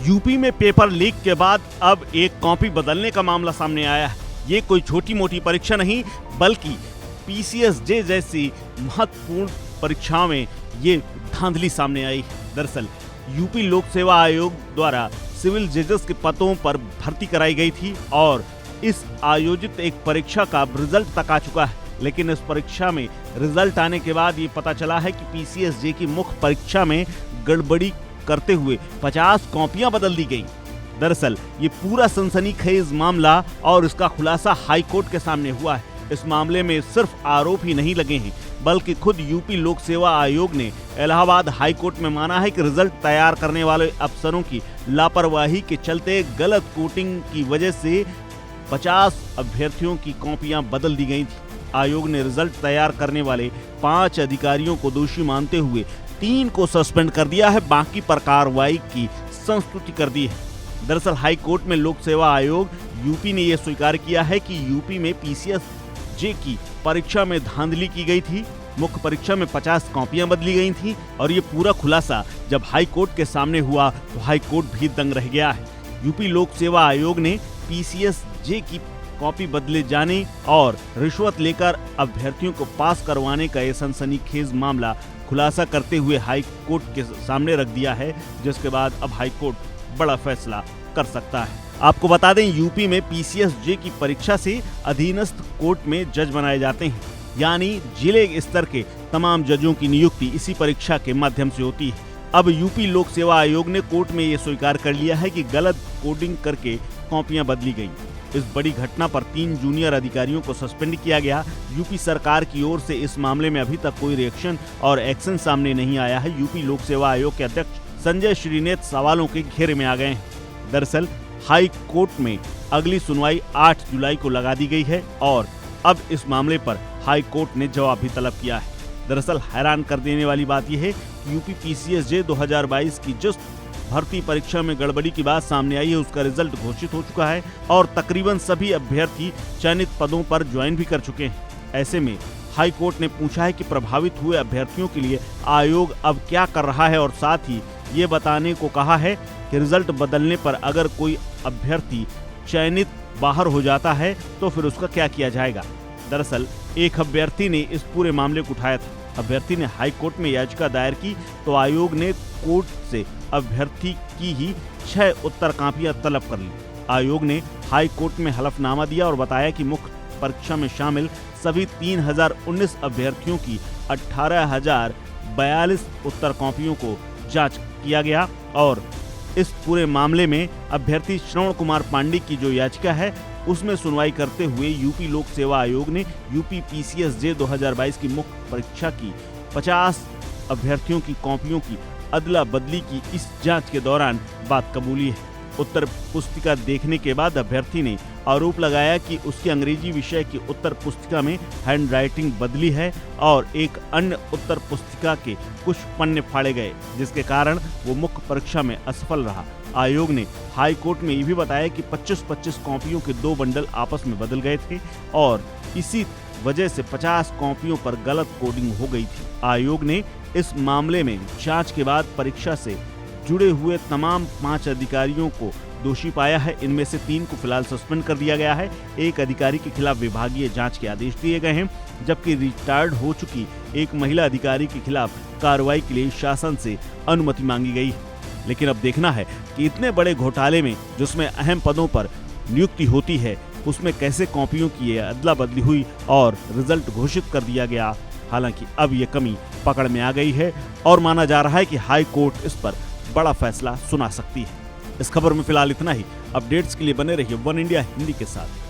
UP में paper leak के बाद अब एक कॉपी बदलने का मामला सामने आया है। ये कोई छोटी मोटी परीक्षा नहीं बल्कि पीसीएसजे जैसी महत्वपूर्ण परीक्षाओं में ये धांधली सामने आई। दरअसल यूपी लोक सेवा आयोग द्वारा सिविल जजेस के पदों पर भर्ती कराई गई थी और इस आयोजित एक परीक्षा का रिजल्ट तक आ चुका है। लेकिन इस परीक्षा में रिजल्ट आने के बाद ये पता चला है कि पीसीएसजे की मुख्य परीक्षा में गड़बड़ी करते हुए 50 कॉपियां बदल दी गई। दरअसल ये पूरा सनसनीखेज मामला और इसका खुलासा हाई कोर्ट के सामने हुआ है। इस मामले में सिर्फ आरोप ही नहीं लगे हैं बल्कि खुद यूपी लोक सेवा आयोग ने इलाहाबाद हाई कोर्ट में माना है कि रिजल्ट तैयार करने वाले अफसरों की लापरवाही के चलते गलत कोटिंग की वजह से 50 अभ्यर्थियों की कॉपियां बदल दी गई थी। आयोग ने रिजल्ट तैयार करने वाले 5 अधिकारियों को दोषी मानते हुए 3 को सस्पेंड कर दिया है, बाकी पर कार्रवाई की संस्तुति कर दी है। दरअसल हाई कोर्ट में लोक सेवा आयोग यूपी ने यह स्वीकार किया है कि यूपी में पीसीएसजे की परीक्षा में धांधली की गई थी। मुख्य परीक्षा में 50 कॉपियां बदली गई थी और ये पूरा खुलासा जब हाई कोर्ट के सामने हुआ तो हाई कोर्ट भी दंग रह गया है। यूपी लोक सेवा आयोग ने पीसीएसजे की कॉपी बदले जाने और रिश्वत लेकर अभ्यर्थियों को पास करवाने का ये सनसनीखेज मामला खुलासा करते हुए हाई कोर्ट के सामने रख दिया है, जिसके बाद अब हाई कोर्ट बड़ा फैसला कर सकता है। आपको बता दें यूपी में पीसीएसजे की परीक्षा से अधीनस्थ कोर्ट में जज बनाए जाते हैं, यानी जिले स्तर के तमाम जजों की नियुक्ति इसी परीक्षा के माध्यम से होती है। अब यूपी लोक सेवा आयोग ने कोर्ट में ये स्वीकार कर लिया है कि गलत कोडिंग करके कॉपियां बदली गई। इस बड़ी घटना पर 3 जूनियर अधिकारियों को सस्पेंड किया गया। यूपी सरकार की ओर से इस मामले में अभी तक कोई रिएक्शन और एक्शन सामने नहीं आया है। यूपी लोक सेवा आयोग के अध्यक्ष संजय श्रीनेत सवालों के घेरे में आ गए हैं। दरअसल हाई कोर्ट में अगली सुनवाई 8 जुलाई को लगा दी गई है और अब इस मामले पर हाई कोर्ट ने जवाब भी तलब किया है। दरअसल हैरान कर देने वाली बात यह है कि यूपी पीसीएसजे 2022 की जिस भर्ती परीक्षा में गड़बड़ी की बात सामने आई है उसका रिजल्ट घोषित हो चुका है और तकरीबन सभी अभ्यर्थी चयनित पदों पर ज्वाइन भी कर चुके हैं। ऐसे में हाई कोर्ट ने पूछा है कि प्रभावित हुए अभ्यर्थियों के लिए आयोग अब क्या कर रहा है और साथ ही ये बताने को कहा है कि रिजल्ट बदलने पर अगर कोई अभ्यर्थी चयनित बाहर हो जाता है तो फिर उसका क्या किया जाएगा। दरअसल एक अभ्यर्थी ने इस पूरे मामले को उठाया था। अभ्यर्थी ने हाई कोर्ट में याचिका दायर की तो आयोग ने कोर्ट से अभ्यर्थी की ही 6 उत्तर कापियां तलब कर ली। आयोग ने हाई कोर्ट में हलफनामा दिया और बताया कि मुख्य परीक्षा में शामिल सभी 3019 अभ्यर्थियों की 18,042 उत्तर कॉपियों को जांच किया गया और इस पूरे मामले में अभ्यर्थी श्रवण कुमार पांडे की जो याचिका है उसमें सुनवाई करते हुए यूपी लोक सेवा आयोग ने यूपी पीसीएसजे 2022 की मुख्य परीक्षा की 50 अभ्यर्थियों की कॉपियों की अदला बदली की इस जांच के दौरान बात कबूली है। उत्तर पुस्तिका देखने के बाद अभ्यर्थी ने आरोप लगाया कि उसकी अंग्रेजी विषय की उत्तर पुस्तिका में हैंडराइटिंग बदली है और एक अन्य उत्तर पुस्तिका के कुछ पन्ने फाड़े गए, जिसके कारण वो मुख्य परीक्षा में असफल रहा। आयोग ने हाई कोर्ट में ये भी बताया कि 25-25 कॉपियों के 2 बंडल आपस में बदल गए थे और इसी वजह से 50 कॉपियों पर गलत कोडिंग हो गई थी। आयोग ने इस मामले में जांच के बाद परीक्षा से जुड़े हुए तमाम 5 अधिकारियों को दोषी पाया है। इनमें से 3 को फिलहाल सस्पेंड कर दिया गया है। एक अधिकारी के खिलाफ विभागीय जांच के आदेश दिए गए हैं, जबकि रिटायर्ड हो चुकी एक महिला अधिकारी के खिलाफ कार्रवाई के लिए शासन से अनुमति मांगी गई है। लेकिन अब देखना है कि इतने बड़े घोटाले में जिसमें अहम पदों पर नियुक्ति होती है उसमें कैसे कॉपियों की अदला बदली हुई और रिजल्ट घोषित कर दिया गया। हालांकि अब ये कमी पकड़ में आ गई है और माना जा रहा है कि हाई कोर्ट इस पर बड़ा फैसला सुना सकती है। इस खबर में फिलहाल इतना ही। अपडेट्स के लिए बने रहिए वन इंडिया हिंदी के साथ।